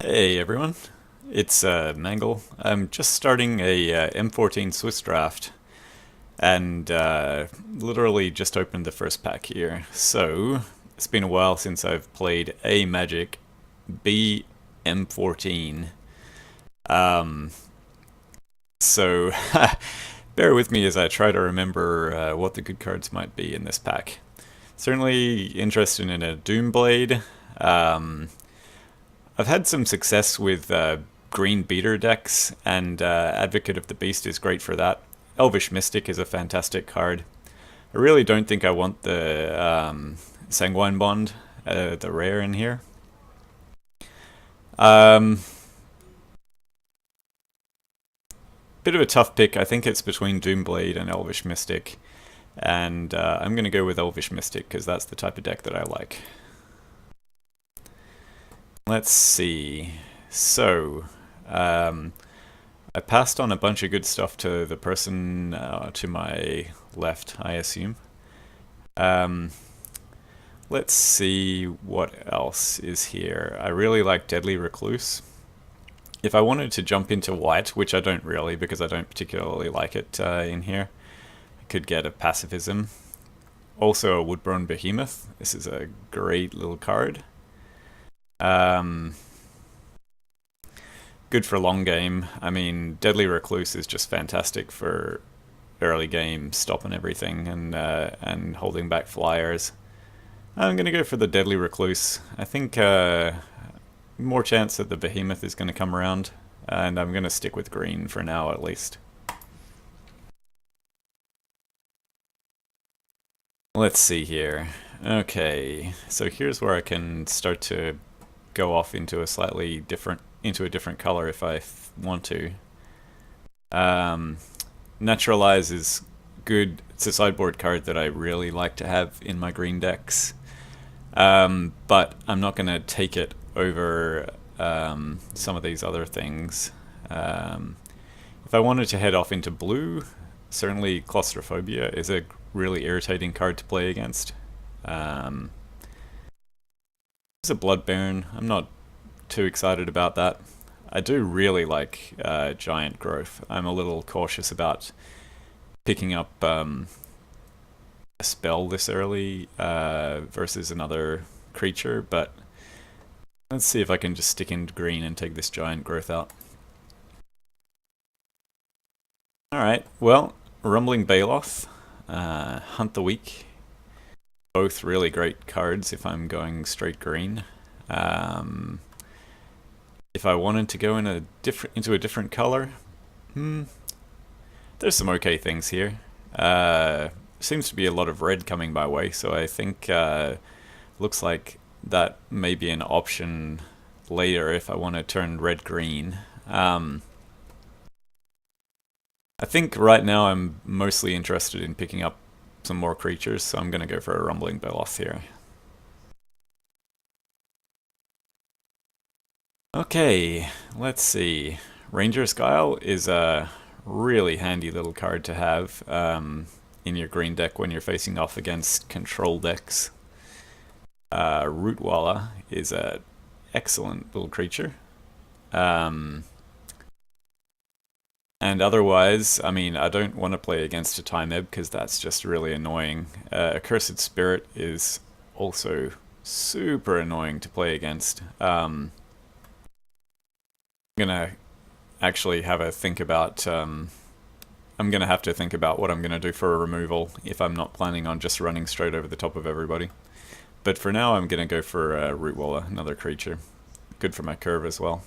Hey everyone, it's Mangle. I'm just starting a M14 Swiss draft and literally just opened the first pack here. So it's been a while since I've played A Magic, B M14. Um, so bear with me as I try to remember what the good cards might be in this pack. Certainly interested in a Doomblade. Um, I've had some success with green beater decks, and Advocate of the Beast is great for that. Elvish Mystic is a fantastic card. I really don't think I want the Sanguine Bond, the rare in here. Um, Bit of a tough pick. I think it's between Doomblade and Elvish Mystic, and I'm going to go with Elvish Mystic because that's the type of deck that I like. Let's see. So, I passed on a bunch of good stuff to the person to my left, I assume. Um, let's see what else is here. I really like Deadly Recluse. If I wanted to jump into white, which I don't really because I don't particularly like it in here, I could get a Pacifism. Also a Woodburn Behemoth. This is a great little card. Um, Good for long game. I mean, Deadly Recluse is just fantastic for early game, stopping everything and holding back flyers. I'm gonna go for the Deadly Recluse. I think more chance that the Behemoth is gonna come around, and I'm gonna stick with green for now at least. Let's see here. Okay, so here's where I can start to go off into a different color if I want to. Um, Naturalize is good. It's a sideboard card that I really like to have in my green decks. But I'm not going to take it over some of these other things. Um, if I wanted to head off into blue, certainly Claustrophobia is a really irritating card to play against. Um, it's a Bloodburn. I'm not too excited about that. I do really like Giant Growth. I'm a little cautious about picking up a spell this early versus another creature, but let's see if I can just stick into green and take this Giant Growth out. Alright, well, Rumbling Baloth, Hunt the Weak, both really great cards if I'm going straight green. If I wanted to go in into a different color, there's some okay things here. Seems to be a lot of red coming my way, so I think looks like that may be an option later if I want to turn red-green. I think right now I'm mostly interested in picking up some more creatures, so I'm going to go for a Rumbling Beloth here. Okay, let's see. Ranger's Guile is a really handy little card to have in your green deck when you're facing off against control decks. Rootwalla is an excellent little creature. And otherwise, I mean, I don't want to play against a Time Ebb because that's just really annoying. Accursed Spirit is also super annoying to play against. I'm gonna actually have a think about. I'm gonna have to think about what I'm gonna do for a removal if I'm not planning on just running straight over the top of everybody. But for now, I'm gonna go for Rootwalla, another creature. Good for my curve as well.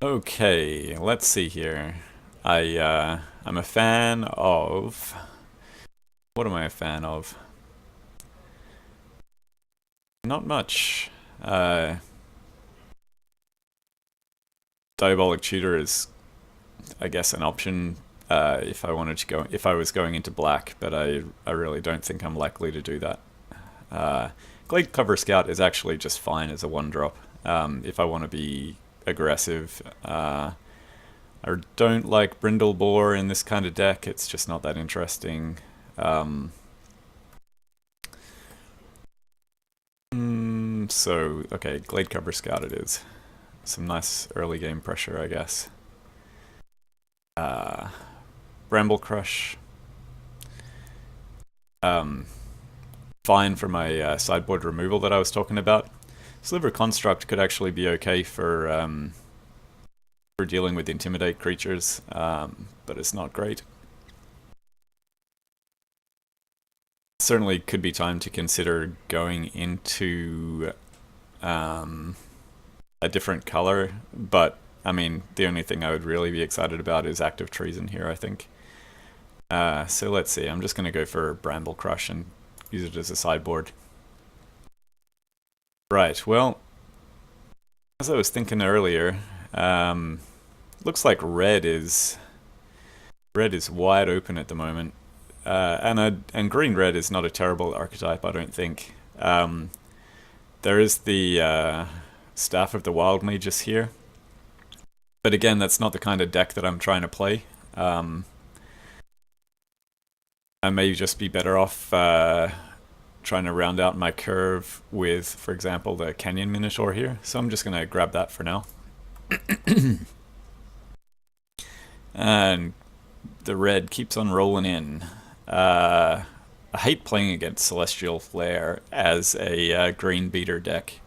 Okay, let's see here. I'm a fan of. What am I a fan of? Not much. Diabolic Tutor is, I guess, an option if I wanted to go if I was going into black, but I really don't think I'm likely to do that. Glade Cover Scout is actually just fine as a 1-drop if I want to be aggressive. I don't like Brindle Boar in this kind of deck. It's just not that interesting. So, okay, Glade Cover Scout it is. Some nice early game pressure, I guess. Bramble Crush. Fine for my sideboard removal that I was talking about. Sliver Construct could actually be okay for dealing with Intimidate creatures, but it's not great. Certainly could be time to consider going into a different color, but I mean, the only thing I would really be excited about is Active Treason here, I think. So let's see, I'm just going to go for Bramble Crush and use it as a sideboard. Right, well, as I was thinking earlier, looks like red is wide open at the moment. And green-red is not a terrible archetype, I don't think. There is the Staff of the Wild Mages here. But again, that's not the kind of deck that I'm trying to play. I may just be better off trying to round out my curve with, for example, the Canyon Minotaur here. So I'm just going to grab that for now. And the red keeps on rolling in. I hate playing against Celestial Flare as a green beater deck.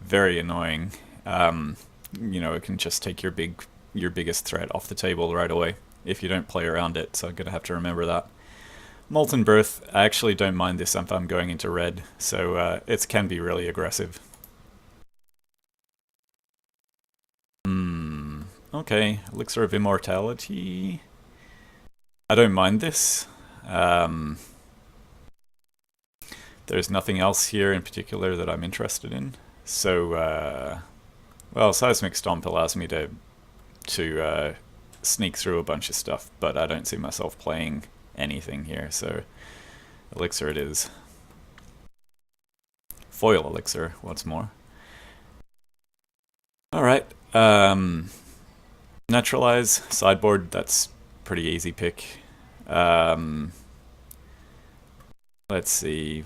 Very annoying. You know, it can just take your biggest threat off the table right away if you don't play around it, so I'm going to have to remember that. Molten Birth, I actually don't mind this if I'm going into red, so it can be really aggressive. Okay, Elixir of Immortality. I don't mind this. There's nothing else here in particular that I'm interested in. So, well, Seismic Stomp allows me to sneak through a bunch of stuff, but I don't see myself playing anything here, so Elixir it is. Foil Elixir, once more. Alright, Naturalize, sideboard, that's pretty easy pick. Let's see.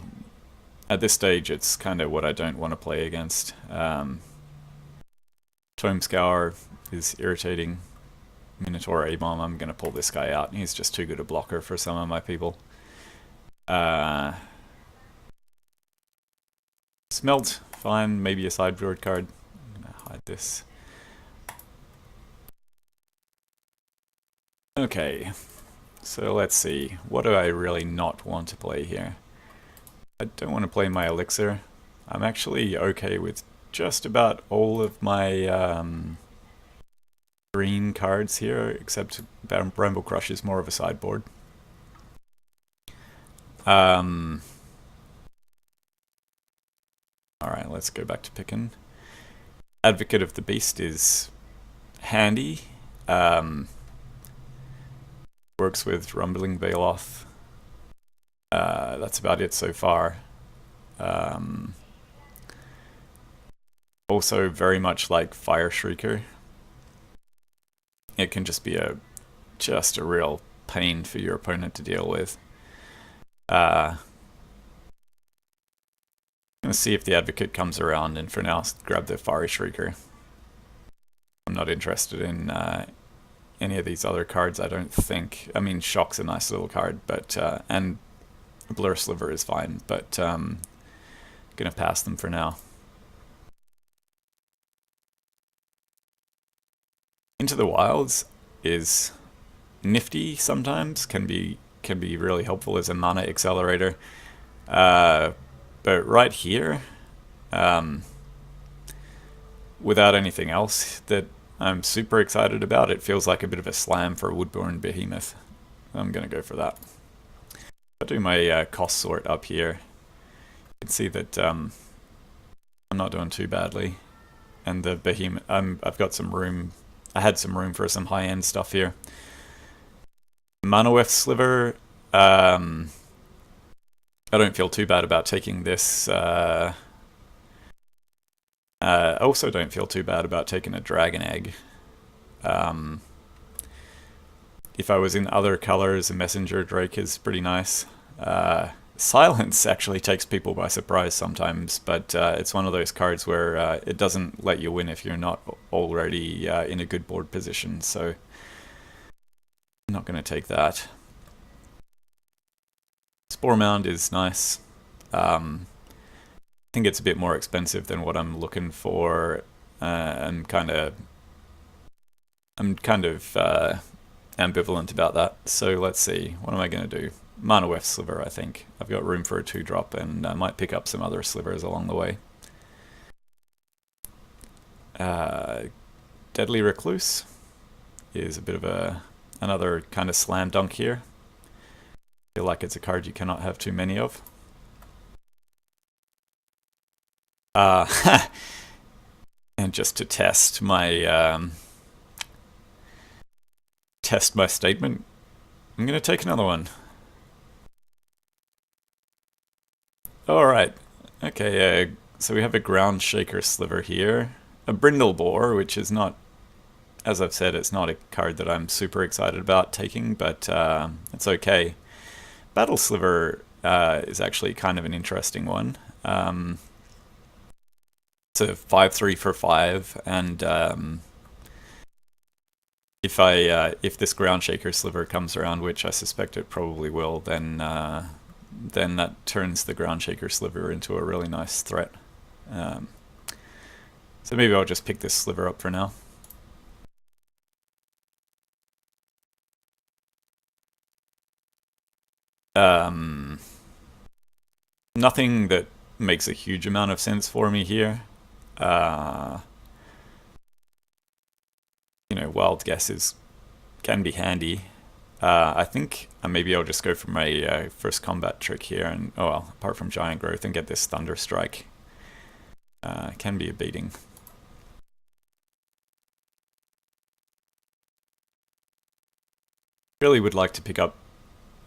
At this stage, it's kind of what I don't want to play against. Tome Scour is irritating. Minotaur A-Bomb, I'm going to pull this guy out. He's just too good a blocker for some of my people. Smelt, fine. Maybe a sideboard card. I'm going to hide this. Okay, so let's see. What do I really not want to play here? I don't want to play my Elixir. I'm actually okay with just about all of my green cards here, except Bramble Crush is more of a sideboard. Alright, let's go back to picking. Advocate of the Beast is handy. Works with Rumbling Baloth. That's about it so far. Also very much like Fire Shrieker. It can just be a real pain for your opponent to deal with. I'm gonna see if the Advocate comes around, and for now, grab the Fire Shrieker. I'm not interested in any of these other cards, I don't think. I mean, Shock's a nice little card, but and Blur Sliver is fine, but gonna pass them for now. Into the Wilds is nifty sometimes, can be really helpful as a mana accelerator. But right here, without anything else that I'm super excited about, it feels like a bit of a slam for a Woodborne Behemoth. I'm gonna go for that. I'll do my cost sort up here. You can see that I'm not doing too badly, and the Behemoth, I've got some room. I had some room for some high-end stuff here. Manaweth Sliver, I don't feel too bad about taking this. I also don't feel too bad about taking a Dragon Egg. If I was in other colors, a Messenger Drake is pretty nice. Silence actually takes people by surprise sometimes, but it's one of those cards where it doesn't let you win if you're not already in a good board position, so I'm not going to take that. Spore Mound is nice. I think it's a bit more expensive than what I'm looking for. I'm kind of ambivalent about that. So let's see, what am I going to do? Mana Weft Sliver, I think. I've got room for a 2-drop, and I might pick up some other slivers along the way. Deadly Recluse is a bit of another kind of slam dunk here. I feel like it's a card you cannot have too many of. And just to test my statement, I'm going to take another one. Alright, okay, so we have a Ground Shaker Sliver here. A Brindlebore, which is not, as I've said, it's not a card that I'm super excited about taking, but it's okay. Battle Sliver is actually kind of an interesting one. It's a 5/3 for 5, and if this Ground Shaker Sliver comes around, which I suspect it probably will, then that turns the Ground Shaker Sliver into a really nice threat. So maybe I'll just pick this sliver up for now. Nothing that makes a huge amount of sense for me here. You know, Wild Guesses can be handy. I think maybe I'll just go for my first combat trick here, and oh well, apart from Giant Growth, and get this Thunder Strike. Can be a beating. Really would like to pick up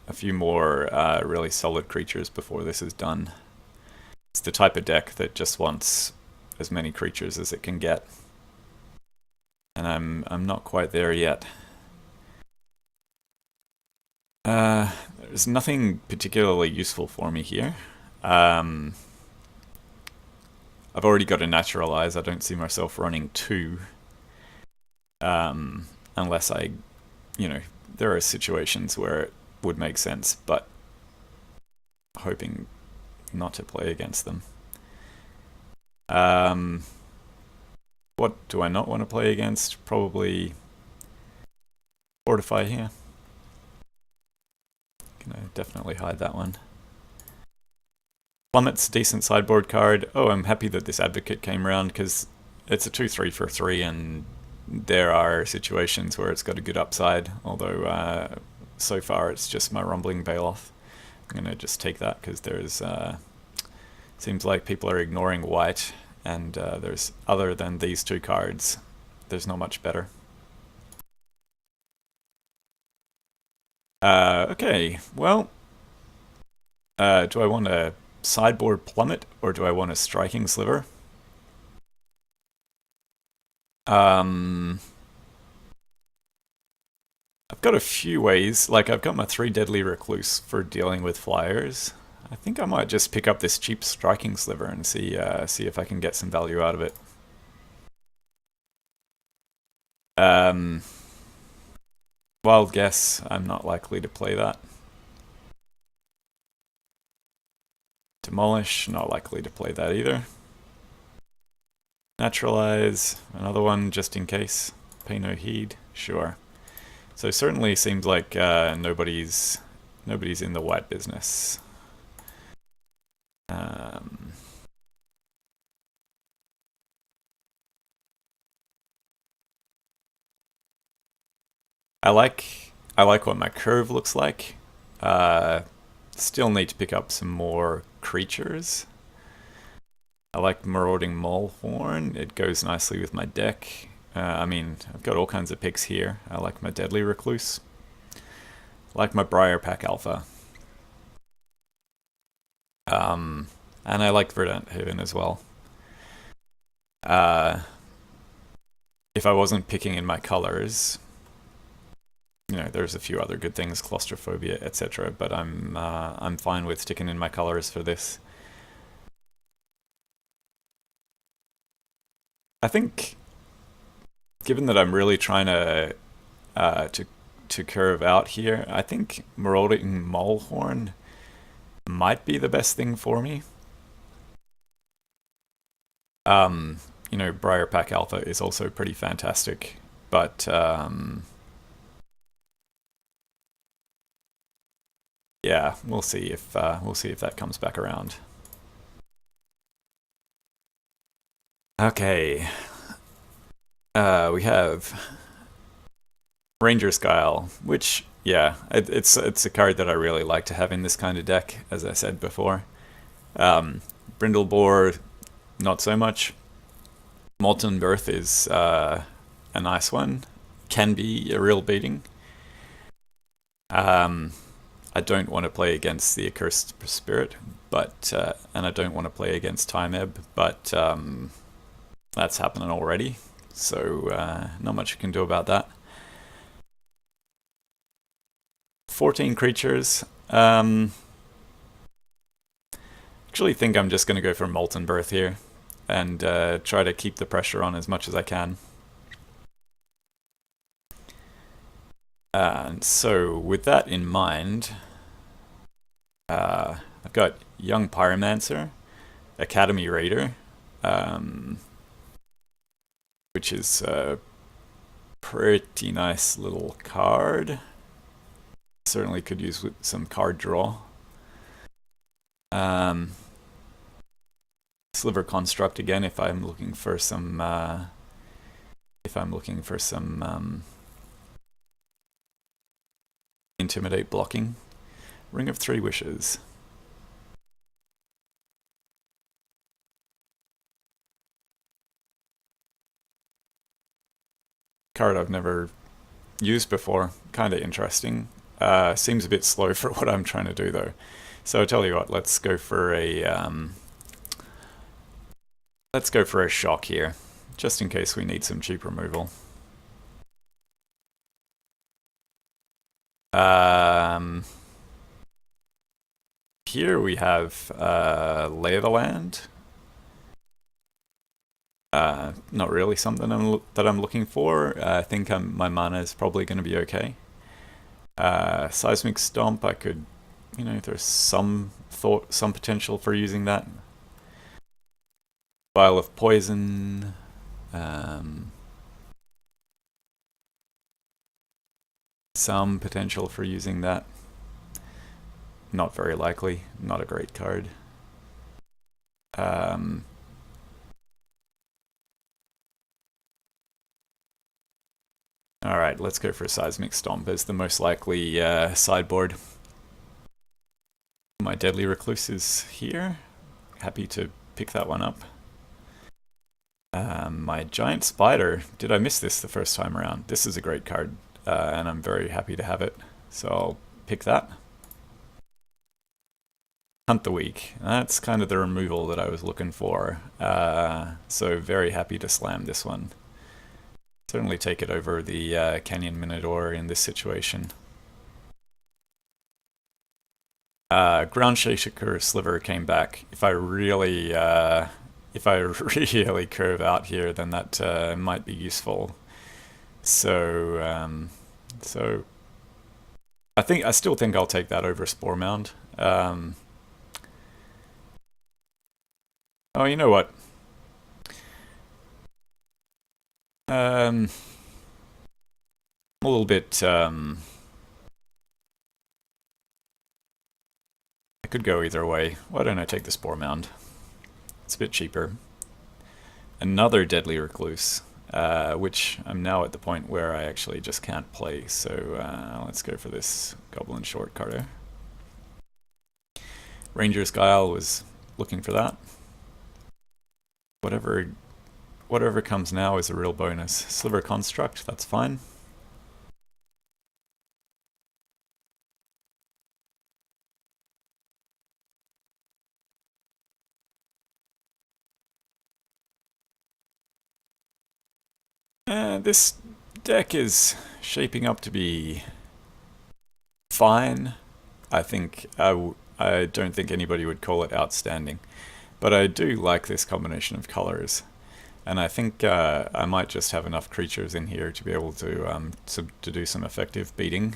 a few more really solid creatures before this is done. It's the type of deck that just wants as many creatures as it can get, and I'm not quite there yet. There's nothing particularly useful for me here. I've already got a Naturalize. I don't see myself running 2. Unless you know, there are situations where it would make sense, but hoping not to play against them. What do I not want to play against? Probably Fortify here. Gonna definitely hide that one. Plummet's a decent sideboard card. Oh, I'm happy that this Advocate came around, because it's a 2/3 for 3, and there are situations where it's got a good upside, although so far it's just my Rumbling Baloth. I'm gonna just take that, because there's seems like people are ignoring white, and there's, other than these 2 cards, there's not much better. Okay, well, do I want a sideboard Plummet, or do I want a Striking Sliver? I've got a few ways. Like, I've got my 3 Deadly Recluse for dealing with flyers. I think I might just pick up this cheap Striking Sliver and see if I can get some value out of it. Wild Guess, I'm not likely to play that. Demolish, not likely to play that either. Naturalize, another one just in case. Pay no heed, sure. So certainly seems like nobody's in the white business. I like what my curve looks like. Still need to pick up some more creatures. I like Marauding Molehorn. It goes nicely with my deck. I mean, I've got all kinds of picks here. I like my Deadly Recluse. I like my Briarpack Alpha. And I like Verdant Haven as well. If I wasn't picking in my colors, you know, there's a few other good things, claustrophobia, etc. But I'm fine with sticking in my colors for this. I think, given that I'm really trying to uh, to to curve out here, I think Marauding Molehorn might be the best thing for me. Um, you know, Briar Pack Alpha is also pretty fantastic, but yeah, we'll see if that comes back around. Okay, we have Ranger's Guile, which yeah, it's a card that I really like to have in this kind of deck, as I said before. Brindleboar, not so much. Molten Birth is a nice one. Can be a real beating. Um, I don't want to play against the Accursed Spirit, but and I don't want to play against Time Ebb, but that's happening already, so not much you can do about that. 14 creatures. Actually think I'm just going to go for Molten Birth here and try to keep the pressure on as much as I can. And so with that in mind, I've got Young Pyromancer, Academy Raider, which is a pretty nice little card. Certainly could use some card draw. Sliver Construct again if I'm looking for some intimidate blocking. Ring of Three Wishes. Card I've never used before. Kind of interesting. Seems a bit slow for what I'm trying to do though. So I tell you what, let's go for a shock here, just in case we need some cheap removal. Here we have Lay of the Land. Not really something that I'm looking for. I think my mana is probably going to be okay. Seismic Stomp, I could, you know, there's some potential for using that. Vial of Poison. Some potential for using that. Not very likely. Not a great card. Alright, let's go for a Seismic Stomp as the most likely sideboard. My Deadly Recluse is here. Happy to pick that one up. My Giant Spider. Did I miss this the first time around? This is a great card, and I'm very happy to have it. So I'll pick that. Hunt the Weak. That's kind of the removal that I was looking for. So very happy to slam this one. Certainly take it over the Canyon Minotaur in this situation. Ground Shaker Sliver came back. If I really curve out here, then that might be useful. So I still think I'll take that over Spore Mound. Oh, you know what? I'm a little bit. I could go either way. Why don't I take the Spore Mound? It's a bit cheaper. Another Deadly Recluse, which I'm now at the point where I actually just can't play. So let's go for this Goblin Shortcutter. Ranger's Guile was looking for that. Whatever comes now is a real bonus. Sliver Construct, that's fine. This deck is shaping up to be fine. I think I don't think anybody would call it outstanding, but I do like this combination of colors, and I think I might just have enough creatures in here to be able to do some effective beating.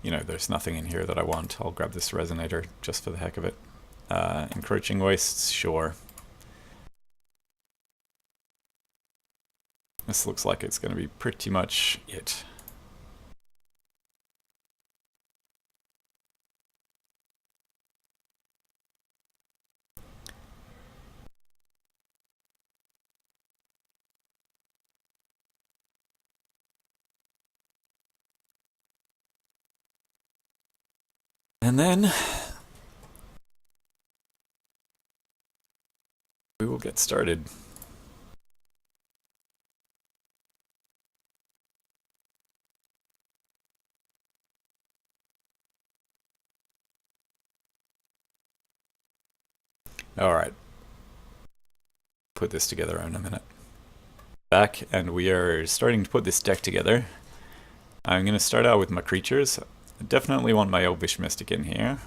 You know, there's nothing in here that I want. I'll grab this resonator just for the heck of it. Encroaching wastes, sure. This looks like it's going to be pretty much it. And then we will get started. Alright. Put this together in a minute. Back, and we are starting to put this deck together. I'm going to start out with my creatures. I definitely want my Elvish Mystic in here.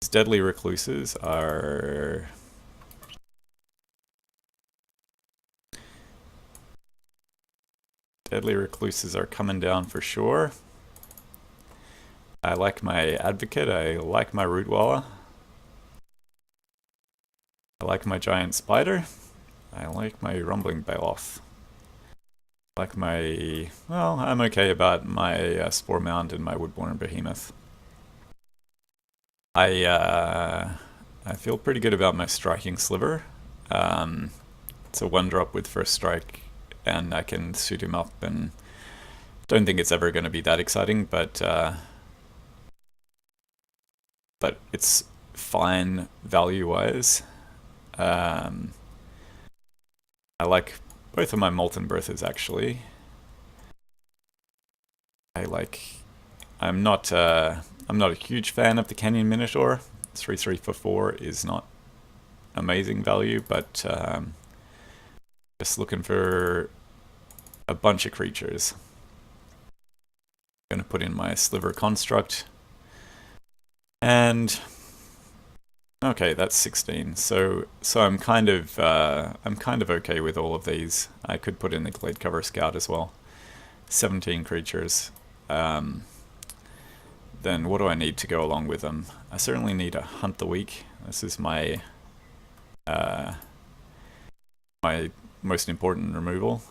These Deadly Recluses are... Deadly Recluses are coming down for sure. I like my Advocate, I like my Rootwaller. I like my Giant Spider. I like my Rumbling Baloth. I like my... well, I'm okay about my Spore Mound and my Woodborne Behemoth. I feel pretty good about my Striking Sliver. It's a 1-drop with first strike, and I can suit him up, and don't think it's ever going to be that exciting, but it's fine value-wise. I like both of my Molten Berthas, actually. I'm not a huge fan of the Canyon Minotaur. 3/3 for 4 is not amazing value, but just looking for a bunch of creatures. I'm gonna put in my Sliver Construct, and okay, that's 16. So I'm kind of okay with all of these. I could put in the Glade Cover Scout as well. 17 creatures. Then what do I need to go along with them? I certainly need a Hunt the Weak. This is my my most important removal.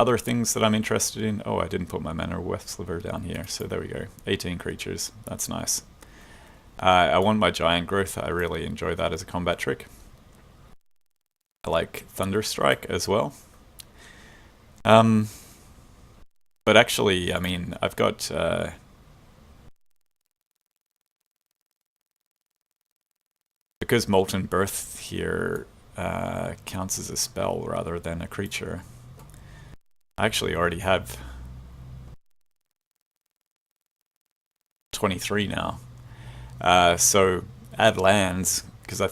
Other things that I'm interested in... oh, I didn't put my Manor Weft Sliver down here, so there we go. 18 creatures, that's nice. I want my Giant Growth, I really enjoy that as a combat trick. I like Thunderstrike as well. But actually, I mean, I've got... because Molten Birth here counts as a spell rather than a creature, I actually already have 23 now. So add lands, because I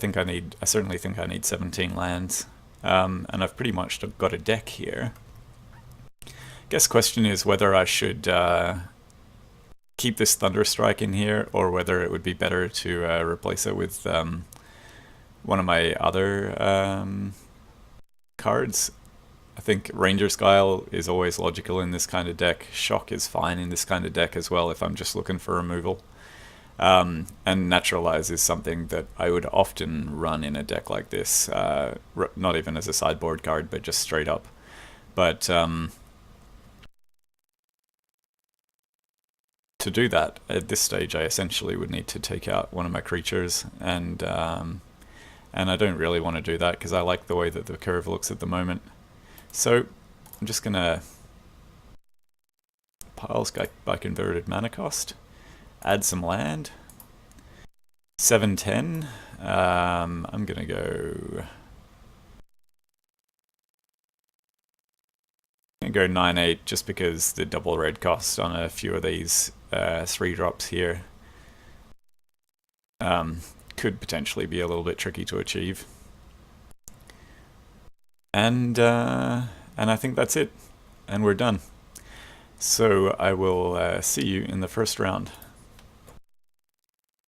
certainly think I need 17 lands. And I've pretty much got a deck here. Guess question is whether I should keep this Thunderstrike in here, or whether it would be better to replace it with one of my other cards. I think Ranger's Guile is always logical in this kind of deck. Shock is fine in this kind of deck as well if I'm just looking for removal. And Naturalize is something that I would often run in a deck like this. Not even as a sideboard card, but just straight up. But to do that, at this stage, I essentially would need to take out one of my creatures, and I don't really want to do that because I like the way that the curve looks at the moment. So I'm just gonna pile Sky by converted mana cost, add some land. 7/10. I'm gonna go 9/8 just because the double red cost on a few of these 3-drops here could potentially be a little bit tricky to achieve. And I think that's it, and we're done. So I will see you in the first round.